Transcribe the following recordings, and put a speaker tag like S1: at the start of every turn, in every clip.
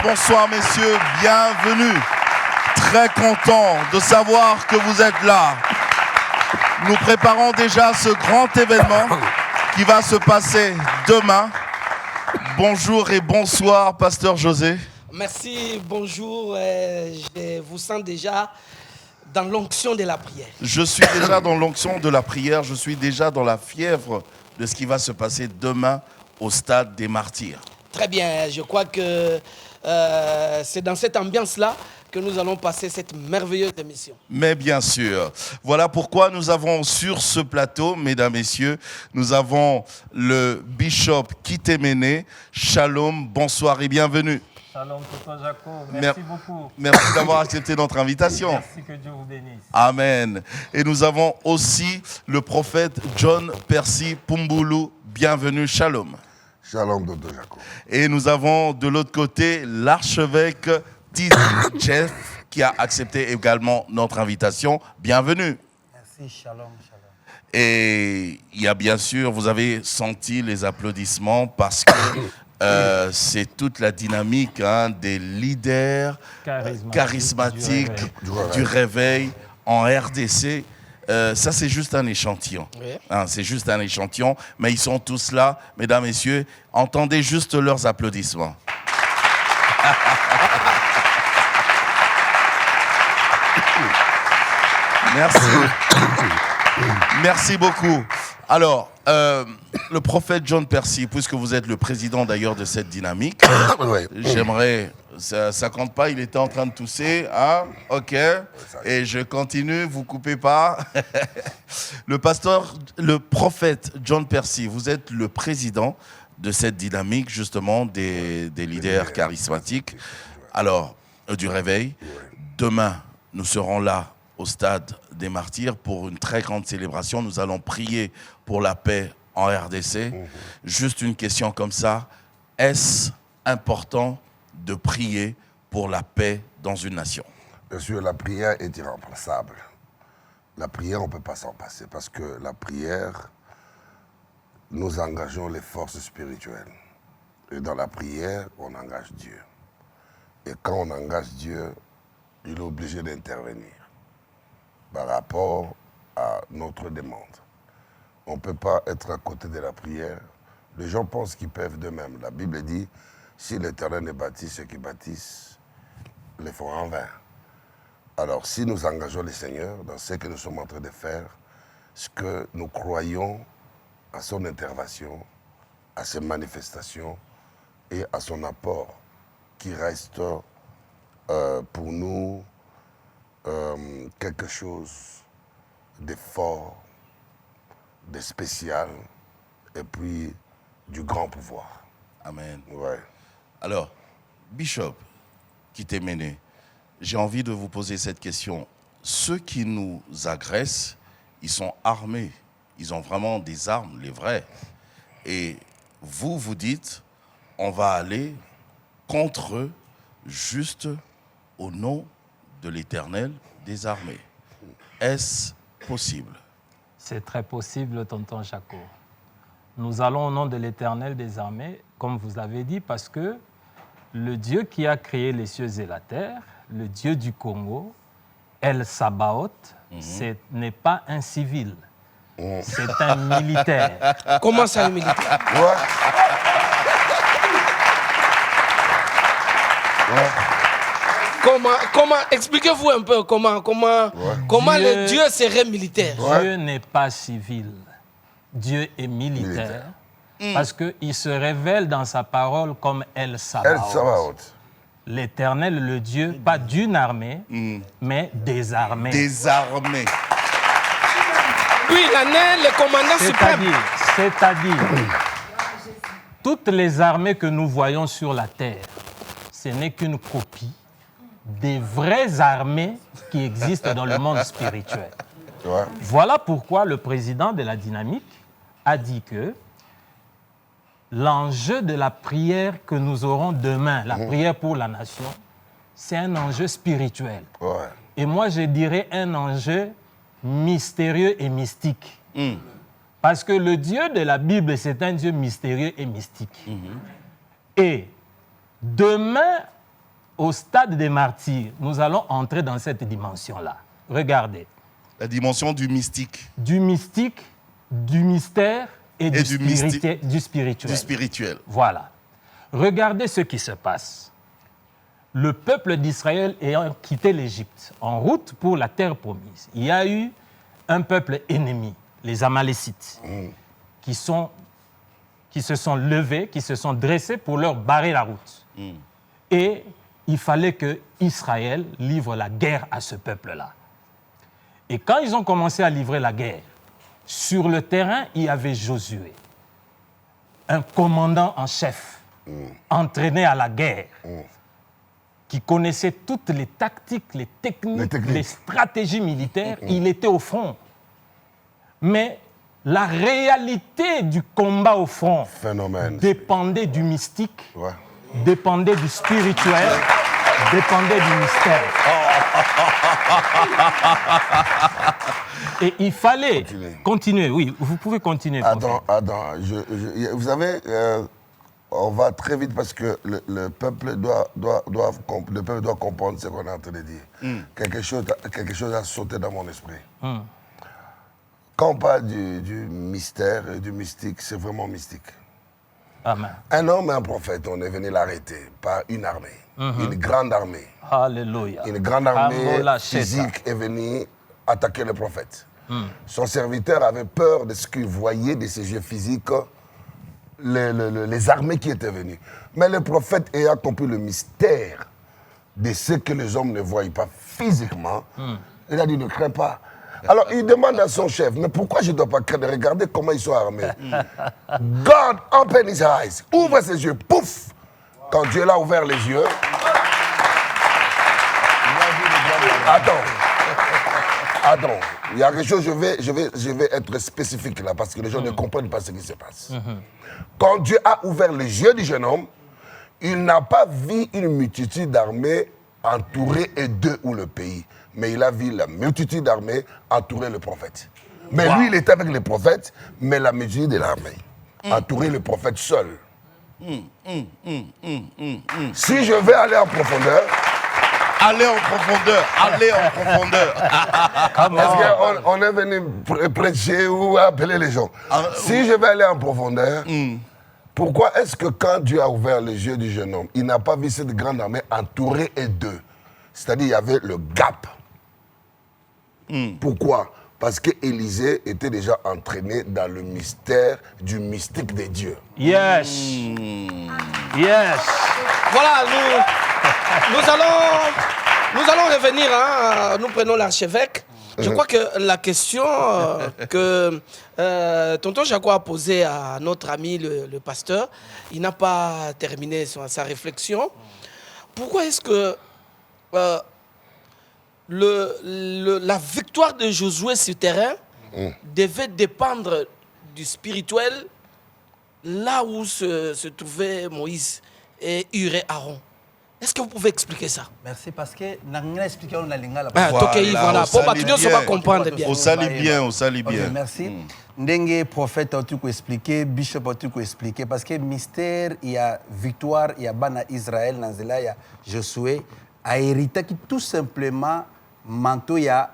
S1: Bonsoir messieurs, bienvenue. Très content de savoir que vous êtes là. Nous préparons déjà ce grand événement qui va se passer demain. Bonjour et bonsoir, Pasteur José.
S2: Merci, bonjour. Je vous sens déjà dans l'onction de la prière.
S1: Je suis déjà dans l'onction de la prière. Je suis déjà dans la fièvre de ce qui va se passer demain au stade des Martyrs.
S2: Très bien, je crois que c'est dans cette ambiance-là que nous allons passer cette merveilleuse émission.
S1: Mais bien sûr, voilà pourquoi nous avons sur ce plateau, mesdames, messieurs, nous avons le bishop Kitemene. Shalom, bonsoir et bienvenue.
S3: Shalom, Tonton Jaco, merci beaucoup.
S1: Merci d'avoir accepté notre invitation.
S3: Merci, que Dieu vous bénisse.
S1: Amen. Et nous avons aussi le prophète John Percy Pumbulu. Bienvenue, shalom.
S4: Shalom, Tonton Jaco.
S1: Et nous avons de l'autre côté l'archevêque Tizi Jeff qui a accepté également notre invitation. Bienvenue.
S3: Merci, shalom, shalom.
S1: Et il y a bien sûr, vous avez senti les applaudissements parce que c'est toute la dynamique des leaders charismatiques du réveil en RDC. Ça, c'est juste un échantillon.
S2: Oui.
S1: C'est juste un échantillon, mais ils sont tous là, mesdames, messieurs. Entendez juste leurs applaudissements. Merci. Merci beaucoup. Alors, le prophète John Percy, puisque vous êtes le président d'ailleurs de cette dynamique, j'aimerais, ça compte pas, il était en train de tousser, hein? Ok, et je continue, vous coupez pas. Le prophète John Percy, vous êtes le président de cette dynamique justement des leaders charismatiques, alors du réveil. Demain, nous serons là au stade des Martyrs pour une très grande célébration. Nous allons prier pour la paix en RDC. Juste une question comme ça. Est-ce important de prier pour la paix dans une nation?
S4: Bien sûr, la prière est irremplaçable. La prière, on ne peut pas s'en passer parce que la prière, nous engageons les forces spirituelles. Et dans la prière, on engage Dieu. Et quand on engage Dieu, il est obligé d'intervenir par rapport à notre demande. On ne peut pas être à côté de la prière. Les gens pensent qu'ils peuvent d'eux-mêmes. La Bible dit, si l'Éternel ne bâtit, ceux qui bâtissent les font en vain. Alors, si nous engageons le Seigneur dans ce que nous sommes en train de faire, ce que nous croyons à son intervention, à ses manifestations et à son apport qui reste pour nous quelque chose de fort, de spécial et puis du grand pouvoir.
S1: Amen.
S4: Ouais.
S1: Alors, Bishop Kitemene, j'ai envie de vous poser cette question. Ceux qui nous agressent, ils sont armés. Ils ont vraiment des armes, les vrais. Et vous, vous dites, on va aller contre eux juste au nom de l'Éternel des armées. Est-ce possible?
S3: C'est très possible, Tonton Jaco. Nous allons au nom de l'Éternel des armées, comme vous avez dit, parce que le Dieu qui a créé les cieux et la terre, le Dieu du Congo, El Sabaoth, ce n'est pas un civil, c'est un militaire.
S2: Comment ça, un militaire? Comment expliquez-vous un peu comment le Dieu serait militaire?
S3: Dieu n'est pas civil. Dieu est militaire. Parce qu'il se révèle dans sa parole comme El Sabaoth. L'Éternel, le Dieu, pas d'une armée, mais des armées.
S1: Des armées.
S2: Lui, il en est le commandant suprême.
S3: C'est-à-dire, toutes les armées que nous voyons sur la terre, ce n'est qu'une copie des vraies armées qui existent dans le monde spirituel.
S4: Ouais.
S3: Voilà pourquoi le président de la dynamique a dit que l'enjeu de la prière que nous aurons demain, la prière pour la nation, c'est un enjeu spirituel.
S4: Ouais.
S3: Et moi, je dirais un enjeu mystérieux et mystique. Parce que le Dieu de la Bible, c'est un Dieu mystérieux et mystique. Et demain, au stade des martyrs, nous allons entrer dans cette dimension-là. Regardez.
S1: La dimension du mystique.
S3: Du mystique, du mystère et du spirituel.
S1: Du spirituel.
S3: Voilà. Regardez ce qui se passe. Le peuple d'Israël ayant quitté l'Égypte en route pour la terre promise, il y a eu un peuple ennemi, les Amalécites, qui se sont levés, qui se sont dressés pour leur barrer la route. Et il fallait que Israël livre la guerre à ce peuple-là. Et quand ils ont commencé à livrer la guerre, sur le terrain, il y avait Josué, un commandant en chef, entraîné à la guerre, qui connaissait toutes les tactiques, les techniques, les stratégies militaires. Il était au front. Mais la réalité du combat au front dépendait du mystique, dépendait du spirituel, dépendait du mystère. Et il fallait continuer. Oui, vous pouvez continuer.
S4: Attends. Vous savez, on va très vite parce que le peuple doit comprendre ce qu'on est en train de dire. Quelque chose a sauté dans mon esprit. Quand on parle du mystère et du mystique, c'est vraiment mystique.
S3: Amen.
S4: Un homme et un prophète, on est venu l'arrêter par une armée, une grande armée.
S3: Alléluia.
S4: Une grande armée physique est venue attaquer le prophète. Son serviteur avait peur de ce qu'il voyait de ses yeux physiques, les armées qui étaient venues. Mais le prophète ayant compris le mystère de ce que les hommes ne voient pas physiquement, il a dit ne crains pas. Alors il demande à son chef, mais pourquoi je ne dois pas craindre? Regardez comment ils sont armés. God open his eyes, ouvre ses yeux, pouf! Quand Dieu l'a ouvert les yeux, Attends, il y a quelque chose, je vais être spécifique là, parce que les gens ne comprennent pas ce qui se passe. Quand Dieu a ouvert les yeux du jeune homme, il n'a pas vu une multitude d'armées entourer Éden ou le pays, mais il a vu la multitude d'armées entourer le prophète. Mais lui, il était avec le prophète, mais la multitude de l'armée entourer le prophète seul. Si je vais aller en profondeur,
S1: Allez en profondeur.
S4: Est-ce qu'on est venu prêcher ou appeler les gens? Si je vais aller en profondeur, pourquoi est-ce que quand Dieu a ouvert les yeux du jeune homme, il n'a pas vu cette grande armée entourée et deux? C'est-à-dire il y avait le gap. Pourquoi? Parce qu'Élisée était déjà entraîné dans le mystère du mystique des dieux.
S3: Yes. Yes.
S2: Voilà, nous allons revenir, hein, nous prenons l'archevêque. Je crois que la question que tonton Jaco a posée à notre ami le pasteur, il n'a pas terminé sa réflexion. Pourquoi est-ce que la victoire de Josué sur terrain devait dépendre du spirituel là où se trouvaient Moïse et Hur et Aaron? Est-ce que vous pouvez expliquer ça?
S5: Merci, parce que nous expliqué la lingala.
S2: Voilà. Pour que va comprendre bien.
S1: On salit bien.
S5: Okay, merci. Ndenge prophète a tout expliqué, bishop a tout expliqué, parce que mystère, il y a victoire, il y a bana Israël, Nanzela, il y a Josué, a hérité qui tout simplement manteau, il y a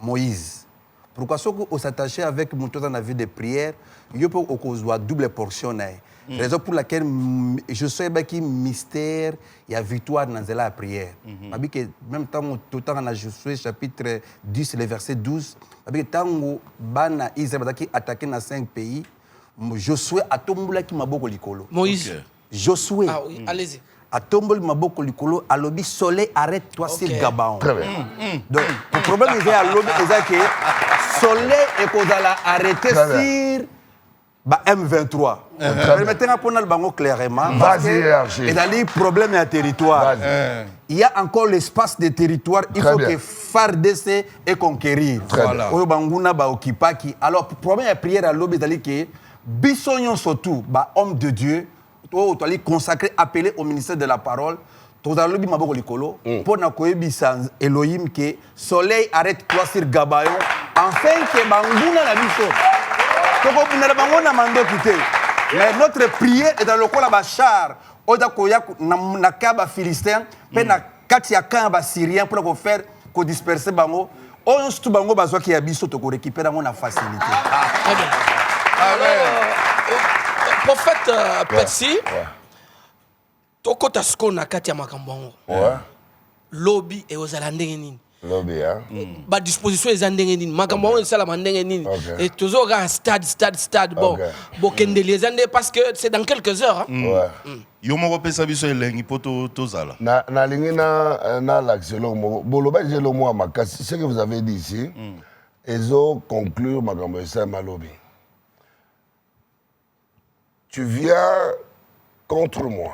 S5: Moïse. Pourquoi ce qu'on s'attache avec mon dans la vie de prière, il y a double portion. Raison pour laquelle je sais qu'il mystère, il y a victoire dans la prière. Même temps, tout temps, on a Josué chapitre 10, le verset 12. Tant que Israël a attaqué dans 5 pays, Josué a tombé qui m'a beaucoup likolo.
S2: Moïse.
S5: Josué.
S2: Ah oui, allez-y.
S5: A tombé m'a beaucoup likolo. À l'objet soleil arrête-toi sur Gabaon.
S4: Très bien.
S5: Donc le problème est à l'objet c'est que soleil est qu'on a arrêté sur M23. Maintenant, pour nous clairement, et dans les problèmes et territoire, il y a encore l'espace de territoire, il faut que FARDC et conquérir. Alors, le problème de prière à l'aube, c'est que Bissognon surtout, homme de Dieu, consacré, appelé au ministère de la parole, pour Elohim que soleil arrête-toi sur Gabayon, enfin que Bangouna la biso. Mais notre prière est dans le col à char. Oda koya na kaba philistin, pe na kati ya kaba syrien pour faire ko disperser bango. On se bango bazwa ki ya biso to ko récupérer mon facilité.
S2: Très bien. Prophète Percy. Tokota sko na kati ya makambo.
S4: Ouais.
S2: Lobby et aux alandengeni.
S4: Lobby, hein?
S2: Ba disposition les andengeni. Makambo on sala mandengeni. Et toujours un stade bon. Bokende les andé parce que c'est dans quelques heures.
S4: Ouais.
S1: Yo mo repesa biso elengi poto tozala.
S4: Na lingi na l'axelo mo boloba jelo mo makasi ce que vous avez dit ici. Ezo conclure makambo ça malobi. Tu viens contre moi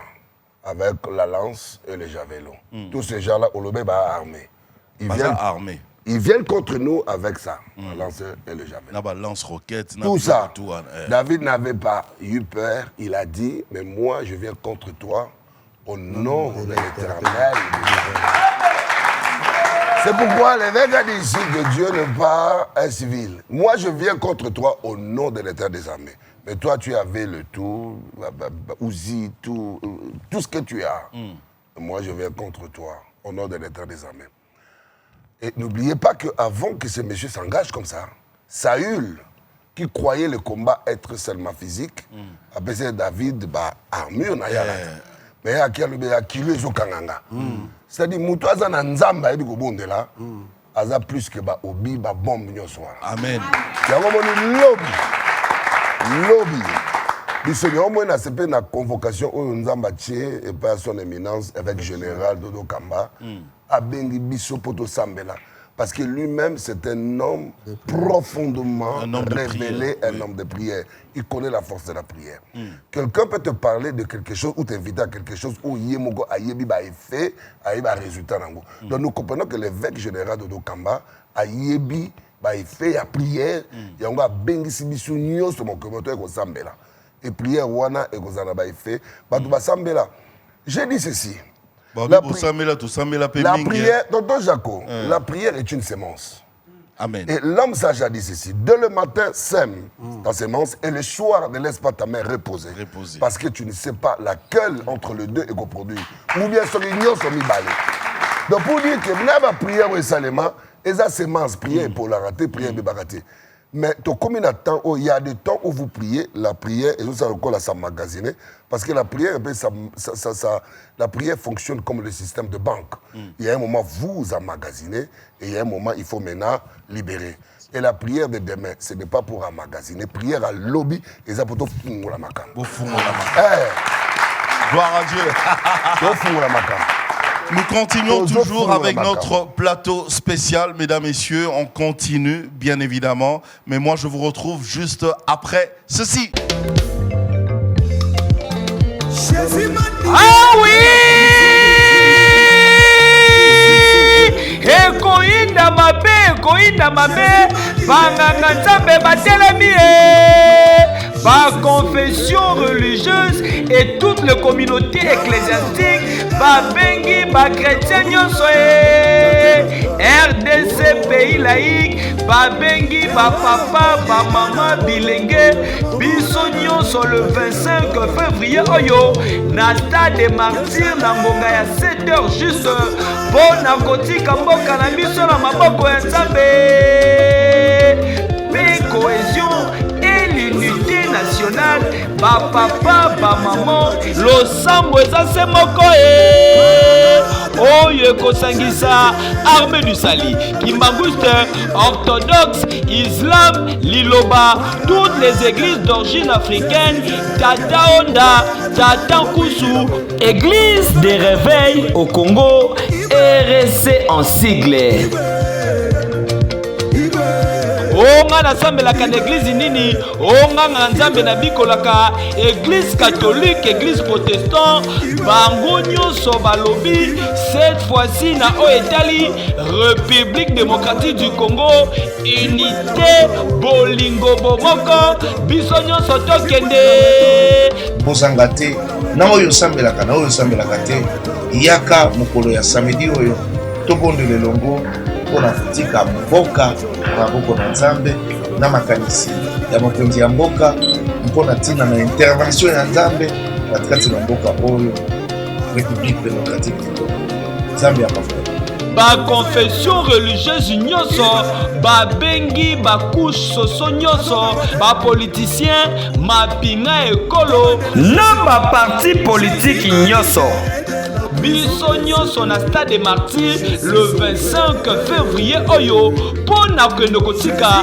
S4: avec la lance et le javelot. Tous ces gens-là, Olobé va armé. Ils viennent contre nous avec ça, la lance et le javelot.
S1: Lance-roquette.
S4: Tout ça. David n'avait pas eu peur. Il a dit, mais moi, je viens contre toi au nom de l'Éternel. C'est pourquoi l'évêque a dit ici que Dieu n'est pas un civil. Moi, je viens contre toi au nom de l'Éternel des armées. Mais toi, tu avais le tout, Ouzi, tout ce que tu as. Moi, je viens contre toi, au nom de l'Éternel des armées. Et n'oubliez pas qu'avant que ce monsieur s'engage comme ça, Saül, qui croyait le combat être seulement physique, a baisé David, armure, mais il y a qui lui c'est-à-dire, Moutou Azan Nzamba, il y a plus que Obi, bombe,
S1: Amen.
S4: Il y a lobby. Il y a une convocation où Nzamba Tché et par son éminence, avec le général Dodo Kamba, a Bengi Bisso Poto Sambela. Parce que lui-même, c'est un homme profondément révélé, un homme de prière. Il connaît la force de la prière. Quelqu'un peut te parler de quelque chose ou t'inviter à quelque chose où Yemogo a yebi ba effet, a yebi ba résultat. Donc nous comprenons que l'évêque général Dodo Kamba a yebi ba effet, a prière, il y a bengi sibisu nyo sur mon communauté et sambela. Et prière wana et kozana ba effet, ba tu ba sambela. J'ai dit ceci. La prière, tonton Jaco, la prière est une sémence.
S1: Amen.
S4: Et l'homme sage a dit ceci: dès le matin, sème ta sémence et le soir, ne laisse pas ta main reposer. Parce que tu ne sais pas laquelle entre les deux est coproduit. Ou bien sur l'union sont mis balais. Donc pour dire que vous n'avez pas prié au Salema, et ça sémence, prière pour la rater, prière pour la rater. Mais combien de temps, il y a des temps où vous priez, la prière, et ça encore s'emmagasiner, parce que la prière, la prière fonctionne comme le système de banque. Il y a un moment, vous emmagasiner, et il y a un moment, il faut maintenant libérer. Et la prière de demain, ce n'est pas pour emmagasiner. Prière à lobby, et ça pour tout fou la macam.
S1: Gloire à Dieu. Nous continuons toujours avec notre plateau spécial, mesdames, messieurs. On continue, bien évidemment. Mais moi, je vous retrouve juste après ceci.
S6: Ah oui! Ekoinda mabe, banganga nzambe batelemi ba confession religieuse et toute la communauté ecclésiastique, ba bengi, ba chrétien nyonso RDC pays laïque, ba bengi, ba papa, ba maman bilenge, biso nyonso le 25 février oyo, na stade des martyrs na ngonga ya 7h juste, pour na kotika mboka na biso na maboko ya nzambe, pe cohésion et l'unité nationale, ba papa, ba maman, losambo eza se moko oyo ekosangisa armée du sali, kimbanguiste, orthodoxe, islam, liloba, toutes les églises d'origine africaine, Tata Onda, Tata Nkusu, église des réveils au Congo, RSC en sigle. Onga na sambelaka na église nini, onga na nzambe na bikolaka église catholique, église protestant, bango nyonso balobi cette fois-ci na Oetali, République démocratique du Congo, unité bolingo bomoko, biso nyonso tokende.
S7: Bozanga te, na oyo sambelaka te, yaka mokolo ya samedi oyo, tobondele longo, pona futika mboka maboko na nzambe na makanisi ya mokonzi ya mboka mpona ntina na intervention ya nzambe na kati na mboka oyo république démocratique du Congo. Nzambe ya mafuta.
S6: Baconfession religieuse nyonso, babengi bakushe soso nyonso, bapoliticien, mapinga ekolo,
S8: na baparti politique nyonso.
S6: biso nyonso na stade des martyrs le 25 février oyo pona kende kotika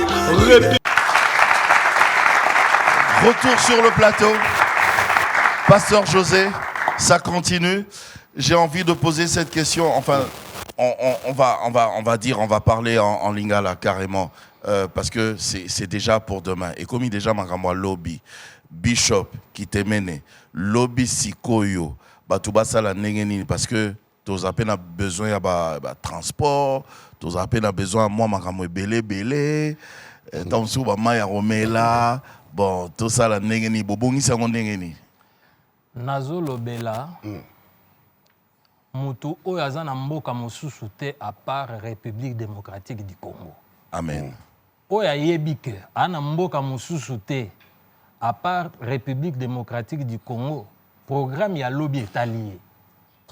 S1: Retour sur le plateau. Pasteur José, ça continue. J'ai envie de poser cette question. Enfin, on va parler en lingala carrément. Parce que c'est déjà pour demain. Et comme il déjà m'a lobby, Bishop qui t'est mené, lobby sikoyo, batuba sala nengeni parce que tous à peine a besoin de transport, tous à peine a besoin moi m'a belé, tant sou ba maya romela. Bon, tout ça, la nengeni, bobongi sango nengeni.
S3: Nazo lobela, mutu oyaza na mboka mosusu te à part République démocratique du Congo.
S1: Amen.
S3: Oya yebike, ana mboka mosusu te à part République démocratique du Congo. Programme ya lobby italien.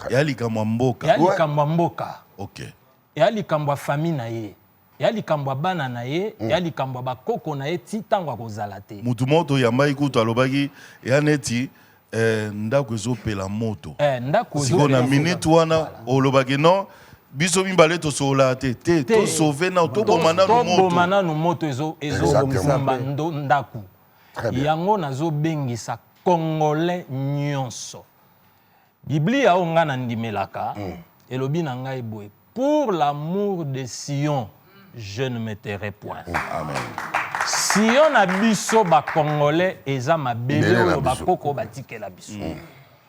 S1: Yali kamwa mboka.
S3: Yali kamwa mboka.
S1: Ok.
S3: Yali kamwa famille na ye. Yali kambwa bana na ye, yali kambwa bakoko na ye ti tango akozala te.
S1: Mutu moto yamba ikutu alobaki ya neti ndako ezopela moto.
S3: Ndako
S1: ezopela moto. Siko na minute wana olobaki non biso mimbale to sola te to sauver na to bomana no moto.
S3: To bomana no moto ezobomba ndako. Yango nazo bengisa Congolais nyonso. Biblia onga na ndimelaka elobi na ngai boye pour l'amour de Sion. Je ne me tairai point.
S1: Amen.
S3: Si on a biso ba Congolais eza mabele o ba koko batike la biso.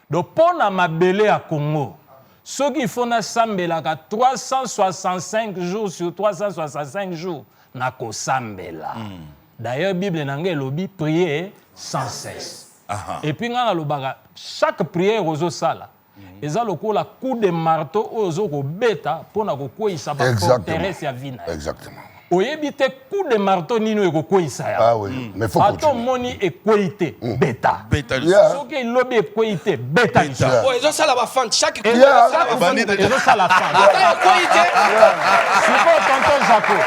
S3: Donc pour na mabele à Congo, ceux qui font na sambela 365 jours sur 365 jours na ko sambela. D'ailleurs Bible nangé lobi prier sans cesse. Et puis ngana lobaka chaque prière ozo sala. Eza lokola coup de marteau ozo ko beta pona ko koisa ba forteresse ya vina.
S4: Exactement.
S3: Oyebite coup de marteau nino eko koisa ya.
S4: Ah oui, mais faut continuer.
S3: Ato moni ekoite beta.
S1: Beta.
S3: Soki lobi ekoite beta.
S2: Oh, ezo sala ba fan chaque coup.
S3: Ezo sala fan.
S2: Ata ekoite.
S3: Siko tonton Jaco.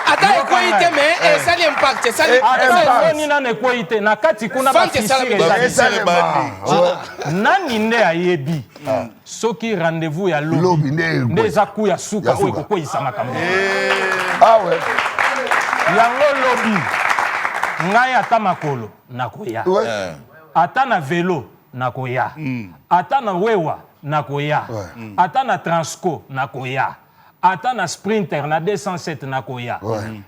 S2: Ata ekoite mais ça l'impact, ça
S3: l'impact. Ni na ekoite na kati kuna ba fisire. Nani nde ayebi. Soki rendez-vous ya lobi. Ndeza ku ya suka o eko isa makambo.
S4: Ah ouais.
S3: Yango lobi. Ngai ata makolo nakoya. Ata na vélo nakoya. Ata na wewa nakoya. Ata na transco nakoya. Ata na sprinter na 207 nakoya.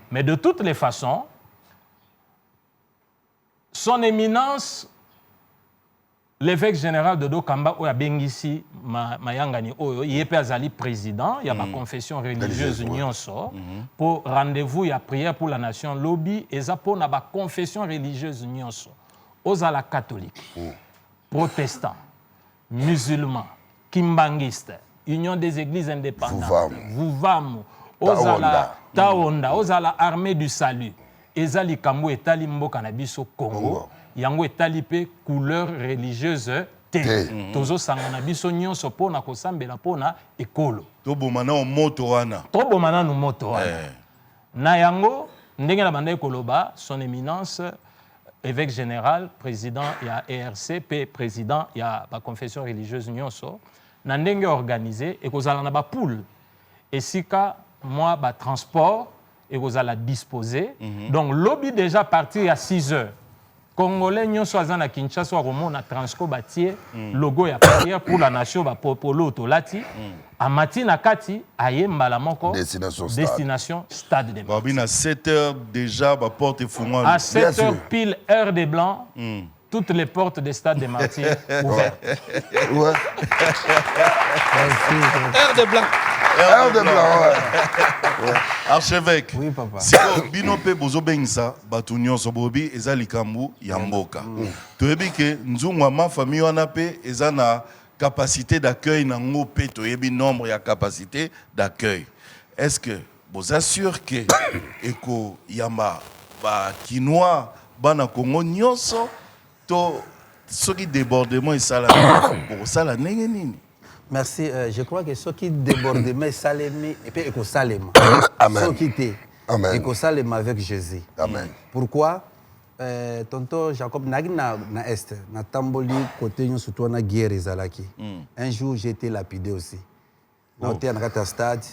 S3: Mais de toutes les façons, son éminence l'évêque général de Dokamba oya bengisi mayangani oyo yepe azali président ya ba confession religieuse nyonso pour rendez-vous ya prière pour la nation lobby eza pona ba confession religieuse nyonso ozala catholique protestant musulman kimbangiste union des églises indépendantes Vuvamu ozala Taonda ozala armée du salut ezali kambo etali mboka na biso Congo yango etali pe couleur religieuse te tozo sangana biso nyonso pona kosambela pona ekolo
S1: to bomana o moto wana
S3: na yango ndenge na banda ekoloba son éminence évêque général président ya ERC pe président ya ba confession religieuse nyonso na ndenge organisé ekozala na ba poule esika moi ba transport ekozala disposé donc lobby déjà parti à 6 heures. Congolais nyonso azana Kinshasa wa komona Transco batie logo ya prière pour la nation ba popolo tolati amati na kati ayembala moko destination stade des Martyrs.
S1: Babina 7 heures déjà ba porte fumant.
S3: À 7 heures pile heure des blancs. Toutes les portes des stades des Martyrs ouvertes.
S4: Ouais.
S2: Heure de blanc.
S4: Heure de blanc, ouais.
S1: Archevêque.
S5: Oui, papa.
S1: Si bino pe bozo bengisa batu nyonso bobi eza likambu ya mboka. Toyebi ke nzungwa ma famille wana pe eza na capacité d'accueil na ngo pe toyebi nombre ya capacité d'accueil. Est-ce que vous assure que eko yamba ba kinois bana Congo nyonso to soki débordement esala pour sala ndenge nini.
S5: Merci. Je crois que ce qui débordement salemi et puis écosalema.
S4: Amen.
S5: Ce qui était
S4: Amen.
S5: écosalema avec Jésus.
S4: Amen.
S5: Pourquoi? Tonton Jacob nagi na est na tamboli côté nyo surtout na guerre ezalaki. Un jour j'ai été lapidé aussi. Na hôtel na kata stade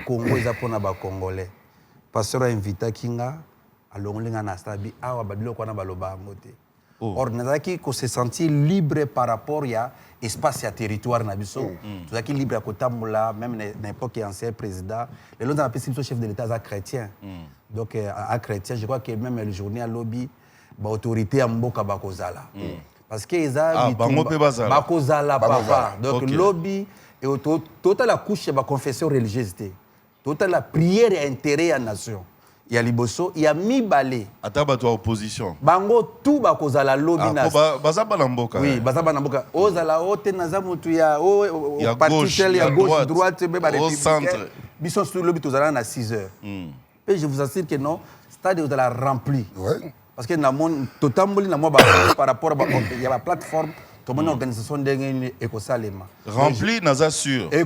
S5: Congo eza pona ba congolais. Pasteur a invité kinga alongolinga na stade awa babilo kwa na baloba ngote. Or nazaki ko se sentir libre par rapport à espace et territoire na biso. Tozaki libre à kotambola même na époque ancien président. Le long dans le chef de l'état chrétien. Donc à chrétien, je crois que même le journée à lobby ba autorité à mboka bakozala. Parce que eza bakozala papa. Donc lobby et total la couche ba confession religieusité. Total la prière et intérêt à nation. Il y a Liboso, il y a Mibale.
S1: Ataba toi opposition.
S5: Bango tout bakozala lobby na.
S1: Bazaba na mboka.
S5: Oui, bazaba na mboka. Ozala ote naza mutu ya
S1: gauche,
S5: il y a gauche, droite,
S1: au centre.
S5: Bison sur lobby tozala na 6 heures. Et je vous assure que non, stade est rempli.
S4: Ouais.
S5: Parce que na mon totamoli na moi par rapport à il y a la plateforme tout mon organisation d'engagement écosalema.
S1: Rempli naza sûr.
S5: Mais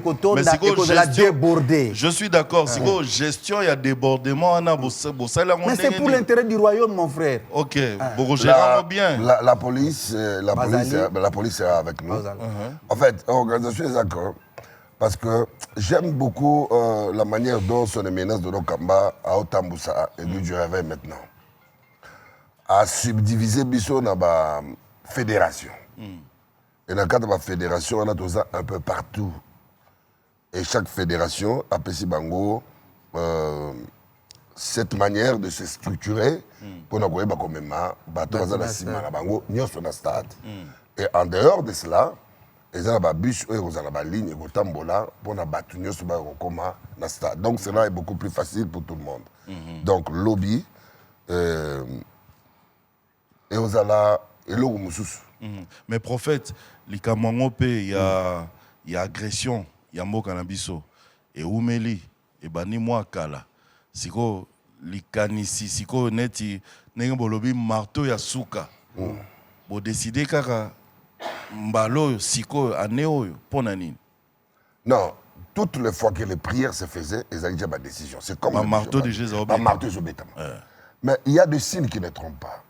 S5: c'est la débordé.
S1: Je suis d'accord, si vous gestion il y a débordement on a
S5: mais c'est pour l'intérêt du royaume mon frère.
S1: OK, vous gérez bien.
S4: La police est avec nous. En fait, l'organisation est d'accord. Parce que j'aime beaucoup la manière dont son éminence de Lokamba à Otamboussa et du réveil maintenant a subdivisé Bisso dans la fédération. Et dans le cadre de la fédération, on a tout ça un peu partout. Et chaque fédération a Pessi Bango cette manière de se structurer pour nous voir comme stade. Et en dehors de cela, ils ont un bus, ils ont une ligne, ils ont une pour na stade. Donc cela est beaucoup plus facile pour tout le monde. Donc lobby, et ils ont
S1: Mais prophète, il y a agression, il y a mot canabiso et umeli et bani moi kala. Siko likanisi siko neti nenga bolobi marteau ya suka. Bo décider kaka mbalo siko aneo pona nini.
S4: Non, toutes les fois que les prières se faisaient, ils avaient déjà ma décision. C'est comme
S1: un marteau de Jésus.
S4: Mais il y a des signes qui ne trompent pas.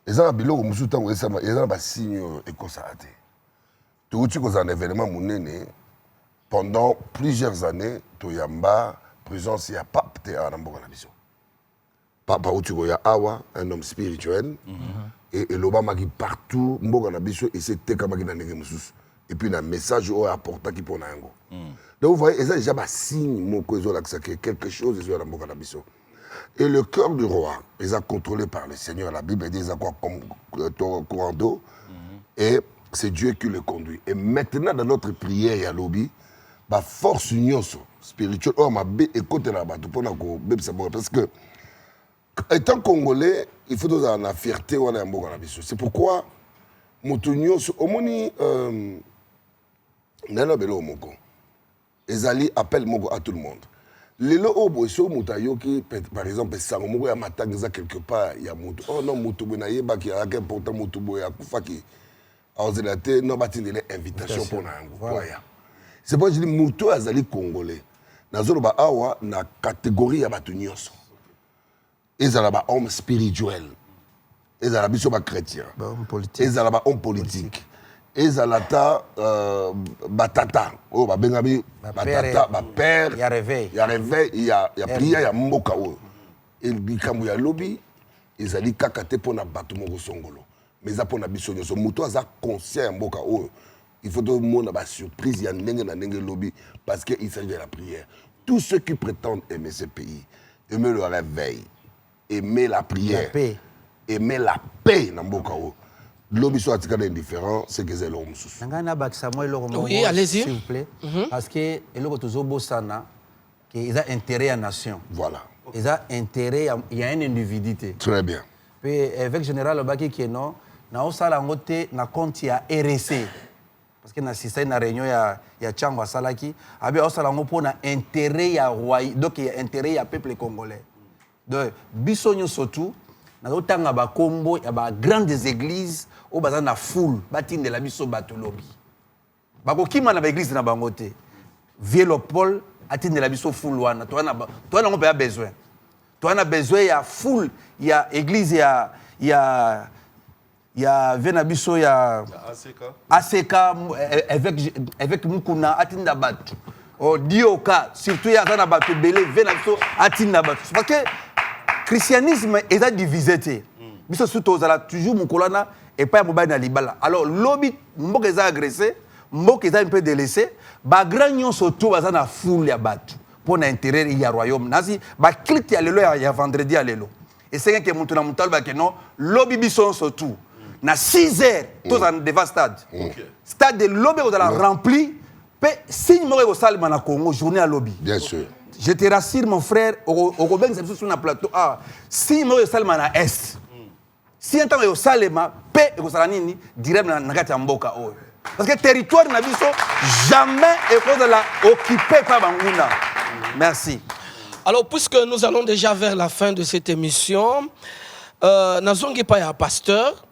S4: Ils ont un signe écossais. Tout un événement pendant plusieurs années, Toyamba, prison, il y a pape à Namboka. Papa Utugoya Awa, un homme spirituel, et l'Obama qui partout, Mboka Nabiso, et c'était comme un et puis un message au apportant qui pour Nango. Donc vous voyez, ils ont déjà un signe, quelque chose, ils ont à Mboka Nabiso. Et le cœur du roi, ils sont contrôlés par le Seigneur. La Bible dit quoi comme courant d'eau. Et c'est Dieu qui le conduit. Et maintenant, dans notre prière, il y a lobby, la force union spirituelle. Oh, ma bé, écoute là-bas, parce que, étant congolais, il faut avoir la fierté. C'est pourquoi, mon union, au moni, Ezali appelle Mogo à tout le monde. Lelo obo so mutayo qui par exemple sango moko ya matanga quelque part ya mutu oh non mutu bona yeba ki a important mutu boya kufaki aozelate no batindele invitation pour nango voilà. C'est pas je dis mutu azali congolais nazolo ba awa na catégorie ya batu nyonso ezala ba homme spirituel ezala biso ba chrétien ezala ba homme politique ezalata batata oh babengabi batata ba père
S5: il y a réveil
S4: il y a prière ya mboka o et bikambu ya lobby ezali kaka te pona bato moko songolo mais za pona biso nyoso muto aza conscient ya mboka o il faut tout monde ba surprise ya ndenge na ndenge lobby parce que il s'agit de la prière. Tous ceux qui prétendent aimer ce pays, aimer le réveil, aimer la prière, aimer la paix na mboka o lobby soit indifférent, c'est que c'est l'homme.
S2: Oui, allez-y.
S5: S'il vous plaît. Parce que ils ont intérêt à la nation.
S4: Voilà.
S5: Ils ont intérêt à une individualité.
S4: Très bien.
S5: Puis, avec général Obaki qui est non, na osala ngote na compte ya RSC. Parce que na système na réunion ya Tchangwa Salaki, abi osala ngo pona intérêt ya roi, donc il y a intérêt ya peuple congolais. Donc bisonyo surtout nazotanga bakombo ya bagrandes églises oyo baza na foule batindela biso bato lobi bakokima na baéglise na bango te vie Léopold atindela biso foule wana toana yango mpe ya besoin toana besoin ya foule ya église ya vena biso ya ACK avec Mukuna atinda bato Dioka surtout ya aza na bato ebele vena biso atinda bato parce que christianisme eza divisé te biso surtout ozala toujours mokolo wana epai ya mobali na libala alors lobi mboka eza agressé mboka eza un peu délaissé bagrand nyonso to baza na foule ya bato mpo na intérêt ya royaume nasi baclite ya lelo ya vendredi ya lelo esengeke motu na motu alobake non lobi biso nyonso tu na 6 heures tozala devant stade stade de lobi kozala rempli mpe signe moko ekosalema na Congo journée ya lobi
S4: Bien sûr.
S5: je te rassure mon frère okobengisa biso sur na plateau signe moko ekosalema na est si ntango ekosalema mpe ekozala nini direct na kati ya mboka oyo parce que territoire na biso jamais ekozala occupé par banguna merci.
S2: Alors, puisque nous allons déjà vers la fin de cette émission, nazongi pa ya pasteur,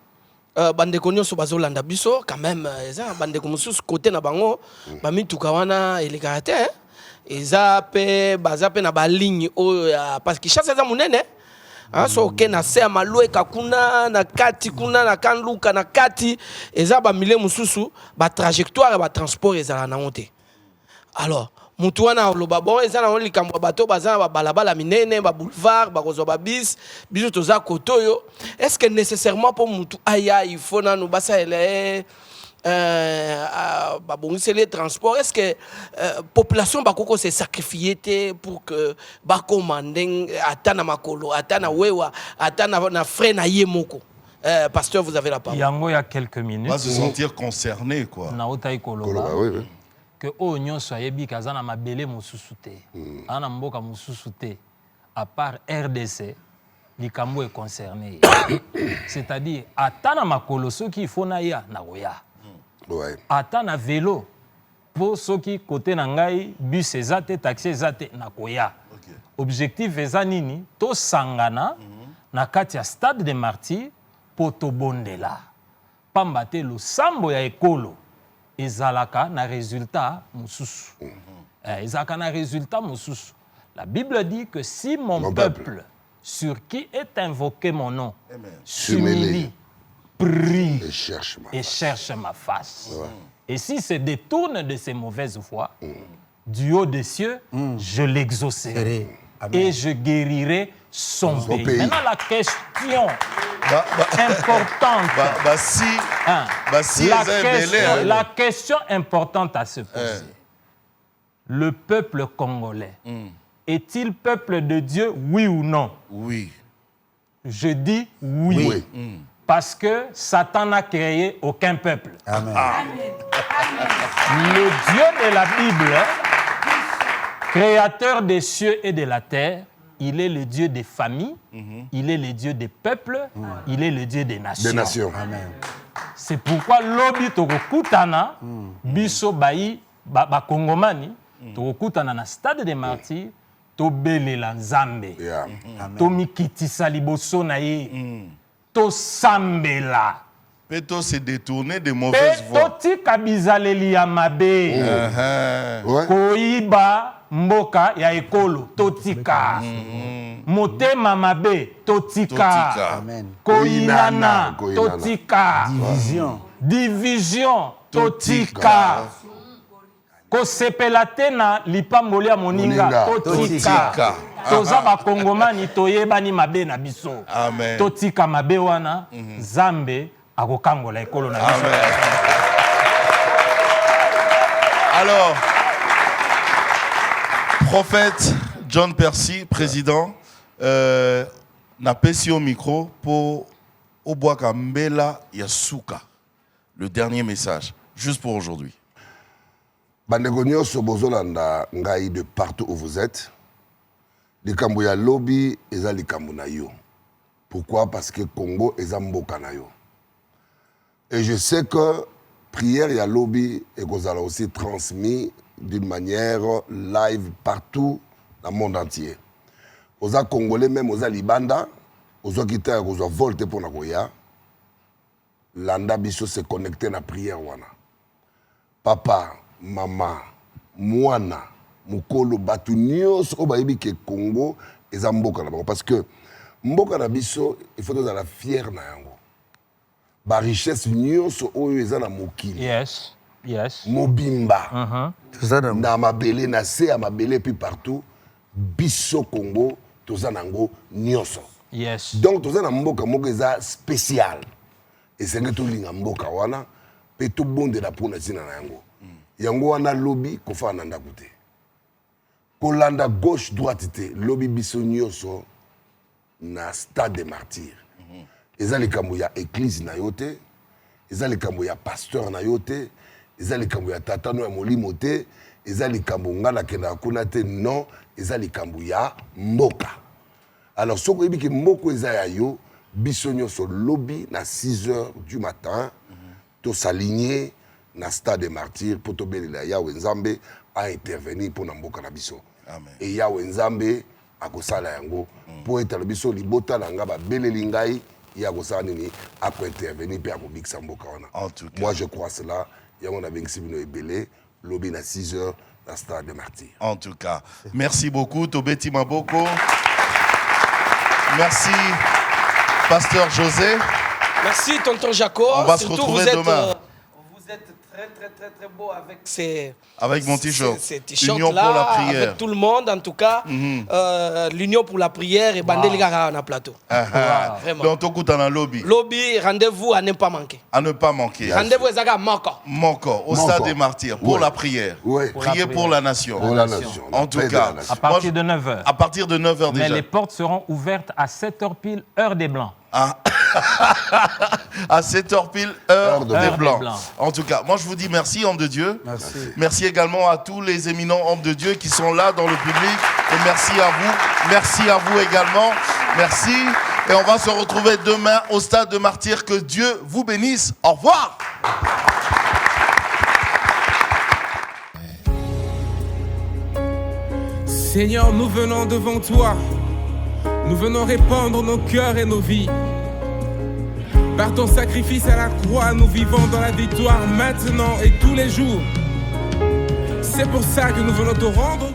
S2: bandeko nyonso bazolanda biso, quand même, eza bandeko mususu côté na bango, bamituka wana elekaka te, eza pe baza pe na ba ligne oyo parce que chaque eza munene. So ke na se malue kakuna na kati kuna na kanluka na kati eza ba mile mususu ba trajectoire ba transport ezala na honte. Alors mutu wana oloba bon eza na likambo bato baza ba balabala minene ba boulevard ba kozo ba bis biso toza kotoyo est-ce que nécessairement pour mutu aya il faut na no basa ele les transports est-ce que population bakoko se sacrifier pour que ba commander atana makolo atana wewa atana na frère na yemoko pasteur vous avez la parole.
S3: Yango il y a quelques minutes
S1: va se sentir concerné quoi
S3: na otai koloba
S4: Oui.
S3: que o nyonso ayebi kazana mabele mususu te ana mboka mususu te à part RDC likambo est concerné c'est-à-dire atana makolo soki ifo na ya na oya
S4: Ouais.
S3: ata na vélo po soki côté na ngai bus eza te taxi eza te na koya objectif eza nini to sangana na kati ya stade de martyrs po tobondela pamba te losambo ya ekolo ezalaka na résultat mususu ezalaka na résultat mususu la Bible dit que si mon peuple sur qui est invoqué mon nom s'humilie prie et cherche ma face. Ouais. Et si se détourne de ses mauvaises voies, du haut des cieux, je l'exaucerai et je guérirai son pays. Maintenant, la question importante, la question importante à se poser, le peuple congolais, est-il peuple de Dieu, oui ou non?
S1: Oui.
S3: Je dis oui. Parce que Satan n'a créé aucun peuple.
S5: Amen.
S3: Le Dieu de la Bible, créateur des cieux et de la terre, il est le Dieu des familles, il est le Dieu des peuples, il est le Dieu des nations.
S4: Des nations.
S5: Amen.
S3: C'est pourquoi lobi tokokutana biso bayi ba kongomani tokokutana na stade des martyrs tobelela nzambe. To mikitisa liboso na ye. To sambela.
S1: Peto se détourner de mauvaises voies.
S3: Totika bizaleli ya mabe. Koiba mboka ya ekolo totika. Motema mabe totika.
S5: Amen.
S3: Koinana totika. Division totika. Kosepela te na lipamboli ya moninga totika. Toza ba kongomani toyebani mabe na biso.
S1: Amen.
S3: Totika mabe wana Zambe akokangola ekolo na biso.
S1: Alors, prophète John Percy, président, n'a pas au micro pour Obwaka Mbela Yasuka. Le dernier message, juste pour aujourd'hui.
S4: Bandeko nyonso bozolanda ngai de partout où vous êtes. Likambo ya lobby eza likambo na yo. Pourquoi? Parce que Congo eza mboka na yo. Et je sais que prière ya lobby est aussi transmis d'une manière live partout dans le monde entier. Oza Congolais même oza Libanda, ozwaki ta ya kozwa vol te mpona koya landa biso se connecte na prière wana papa mama mwana mokolo bato nyonso oyo bayebi ke Congo eza mboka na bango parce que mboka na biso il faut tozala fier na yango barichesse nyonso oyo eza na mokili mobimba na mabele na se ya mabele puis partout biso Congo toza nango nyonso donc toza na mboka moko eza spécial esenge tolinga mboka wana mpe tobondela mpona ntina na yango yango wana lobi kofaa na ndako te kolanda gauche droite te lobi biso nyonso na stade de martyr eza likambo ya église na yo te eza likambo ya pasteur na yo te eza likambo ya tatano ya molimo te eza likambo nga nakendaka kuna te non eza likambo ya mboka alors soki oyebi ke mboka eza ya yo biso nyonso lobi na 6h du matin tosaligné na stade de martyr mpo tobelela yawe nzambe aintervenir mpo na mboka na biso e yawe nzambe akosala yango mpo etala biso libota na nga babeleli ngai ye akosala nini akointervenir mpe akobikisa mboka wana moi je crois cela yango nabengisi bino ebele lobi na 6h na stade de martyr.
S1: En tout cas, merci beaucoup Tobeti Maboko. Merci Pasteur José.
S2: Merci tonton Jaco.
S1: On va se retrouver demain.
S2: Vous êtes très beau avec ces...
S1: Avec mon t-shirt.
S2: Ces t-shirts
S1: Union
S2: là,
S1: pour la prière.
S2: avec tout le monde en tout cas. L'Union pour la prière et Bandeli Gara en plateau.
S1: Vraiment. Donc tout dans le lobby.
S2: Lobby, rendez-vous à ne pas manquer.
S1: À ne pas manquer.
S2: Rendez-vous à Moko.
S1: Moko, au stade des martyrs, pour la prière. Prier pour la nation.
S4: Pour la nation.
S1: En tout cas.
S3: À partir de 9h.
S1: À partir de 9h déjà.
S3: Mais les portes seront ouvertes à 7h pile, heure des Blancs.
S1: À 7h pile, heure des Blancs. En tout cas, moi je vous dis merci, homme de Dieu.
S5: Merci.
S1: Merci également à tous les éminents hommes de Dieu qui sont là dans le public. Et merci à vous. Merci à vous également. Merci. Et on va se retrouver demain au stade de Martyrs. Que Dieu vous bénisse. Au revoir.
S9: Seigneur, nous venons devant toi. Nous venons répandre nos cœurs et nos vies. Par ton sacrifice à la croix, nous vivons dans la victoire maintenant et tous les jours. C'est pour ça que nous venons te rendre gloire.